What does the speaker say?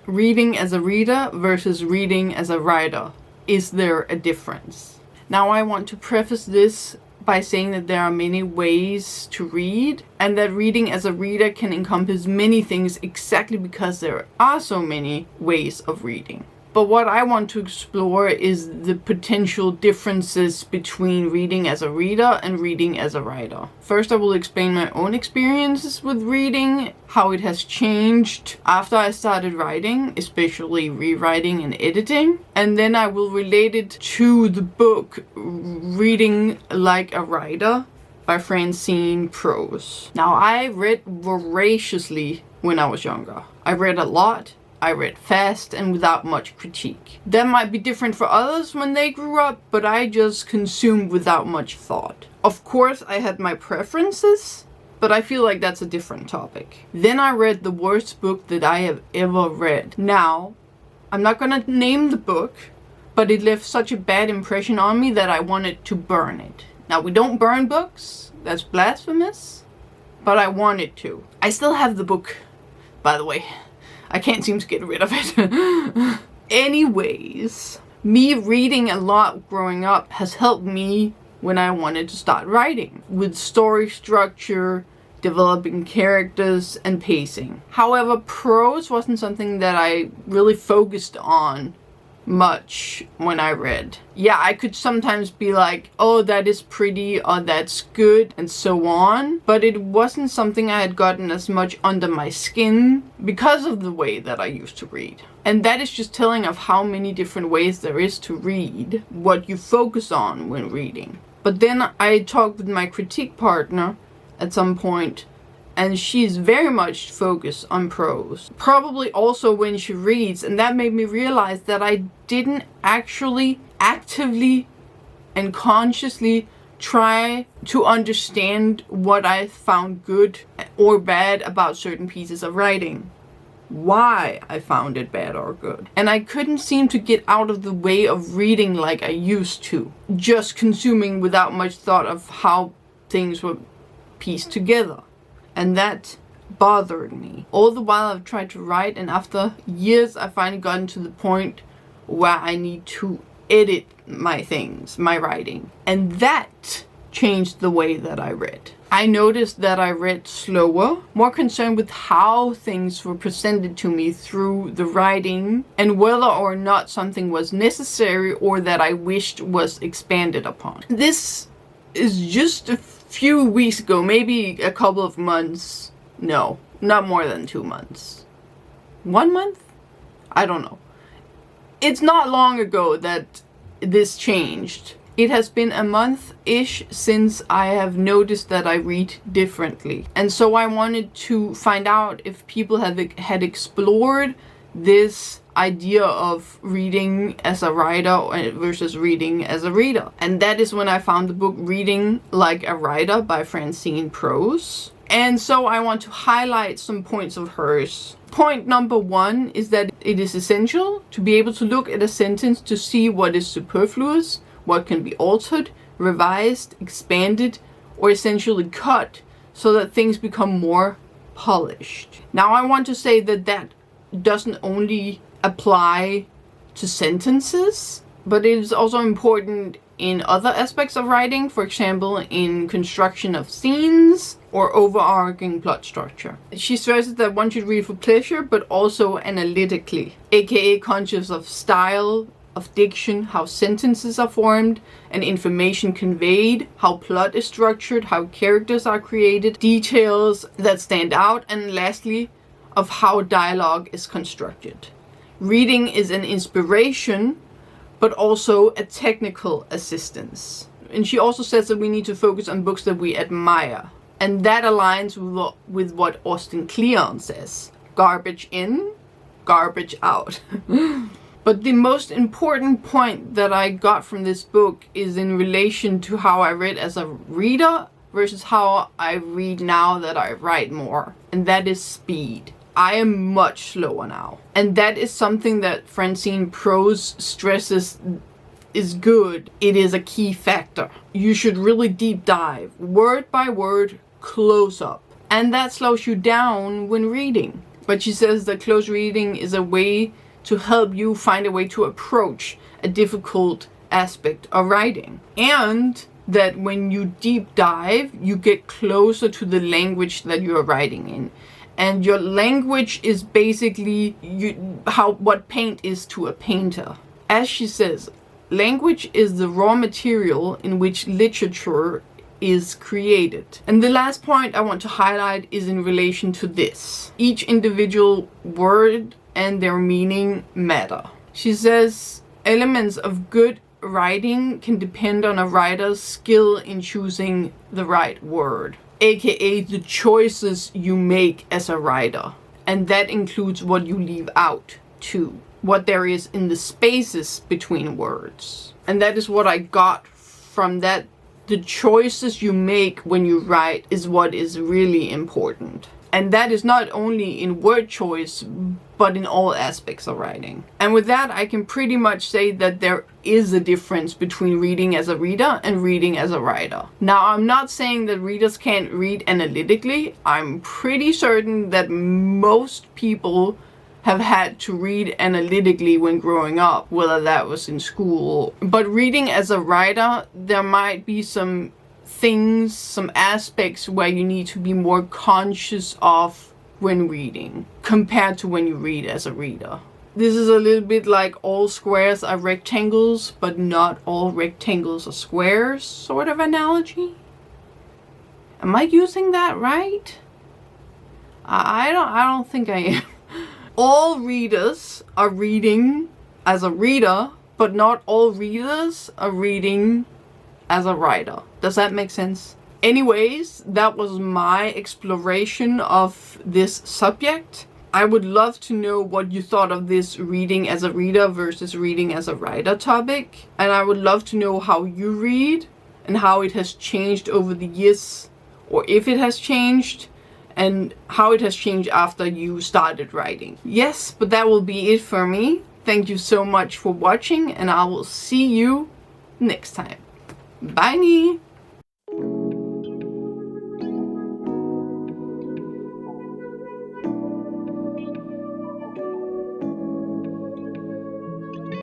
reading as a reader versus reading as a writer. Is there a difference? Now I want to preface this by saying that there are many ways to read, and that reading as a reader can encompass many things exactly because there are so many ways of reading. But what I want to explore is the potential differences between reading as a reader and reading as a writer. First, I will explain my own experiences with reading, how it has changed after I started writing, especially rewriting and editing. And then I will relate it to the book Reading Like a Writer by Francine Prose. Now, I read voraciously when I was younger. I read a lot. I read fast and without much critique. That might be different for others when they grew up, but I just consumed without much thought. Of course, I had my preferences, but I feel like that's a different topic. Then I read the worst book that I have ever read. Now, I'm not gonna name the book, but it left such a bad impression on me that I wanted to burn it. Now, we don't burn books, that's blasphemous, but I wanted to. I still have the book, by the way. I can't seem to get rid of it. Anyways, me reading a lot growing up has helped me when I wanted to start writing, with story structure, developing characters, and pacing. However, prose wasn't something that I really focused on much when I read. Yeah, I could sometimes be like, oh, that is pretty, or that's good, and so on, but it wasn't something I had gotten as much under my skin because of the way that I used to read. And that is just telling of how many different ways there is to read, what you focus on when reading. But then I talked with my critique partner at some point, and she's very much focused on prose. Probably also when she reads, and that made me realize that I didn't actually actively and consciously try to understand what I found good or bad about certain pieces of writing. Why I found it bad or good. And I couldn't seem to get out of the way of reading like I used to. Just consuming without much thought of how things were pieced together. And that bothered me. All the while I've tried to write, and after years I finally gotten to the point where I need to edit my things, my writing. And that changed the way that I read. I noticed that I read slower, more concerned with how things were presented to me through the writing, and whether or not something was necessary or that I wished was expanded upon. This is just a few weeks ago, maybe a couple of months. No, not more than 2 months. 1 month? I don't know. It's not long ago that this changed. It has been a month-ish since I have noticed that I read differently. And so I wanted to find out if people had explored this idea of reading as a writer versus reading as a reader. And that is when I found the book Reading Like a Writer by Francine Prose. And so I want to highlight some points of hers. Point number 1 is that it is essential to be able to look at a sentence to see what is superfluous, what can be altered, revised, expanded, or essentially cut so that things become more polished. Now I want to say that doesn't only apply to sentences, but it is also important in other aspects of writing, for example, in construction of scenes or overarching plot structure. She stresses that one should read for pleasure, but also analytically, aka conscious of style, of diction, how sentences are formed and information conveyed, how plot is structured, how characters are created, details that stand out, and lastly, of how dialogue is constructed. Reading is an inspiration, but also a technical assistance. And she also says that we need to focus on books that we admire. And that aligns with what Austin Kleon says. Garbage in, garbage out. But the most important point that I got from this book is in relation to how I read as a reader versus how I read now that I write more. And that is speed. I am much slower now. And that is something that Francine Prose stresses is good. It is a key factor. You should really deep dive, word by word, close up. And that slows you down when reading. But she says that close reading is a way to help you find a way to approach a difficult aspect of writing. And that when you deep dive, you get closer to the language that you are writing in. And your language is basically what paint is to a painter. As she says, language is the raw material in which literature is created. And the last point I want to highlight is in relation to this. Each individual word and their meaning matter. She says elements of good writing can depend on a writer's skill in choosing the right word, aka the choices you make as a writer. And that includes what you leave out too, what there is in the spaces between words. And that is what I got from that. The choices you make when you write is what is really important. And that is not only in word choice, but in all aspects of writing. And with that, I can pretty much say that there is a difference between reading as a reader and reading as a writer. Now, I'm not saying that readers can't read analytically. I'm pretty certain that most people have had to read analytically when growing up, whether that was in school. But reading as a writer, there might be some things, some aspects where you need to be more conscious of when reading compared to when you read as a reader. This is a little bit like all squares are rectangles, but not all rectangles are squares sort of analogy. Am I using that right? I don't think I am. All readers are reading as a reader, but not all readers are reading as a writer. Does that make sense? Anyways, that was my exploration of this subject. I would love to know what you thought of this reading as a reader versus reading as a writer topic. And I would love to know how you read and how it has changed over the years, or if it has changed, and how it has changed after you started writing. Yes, but that will be it for me. Thank you so much for watching, and I will see you next time. Bye!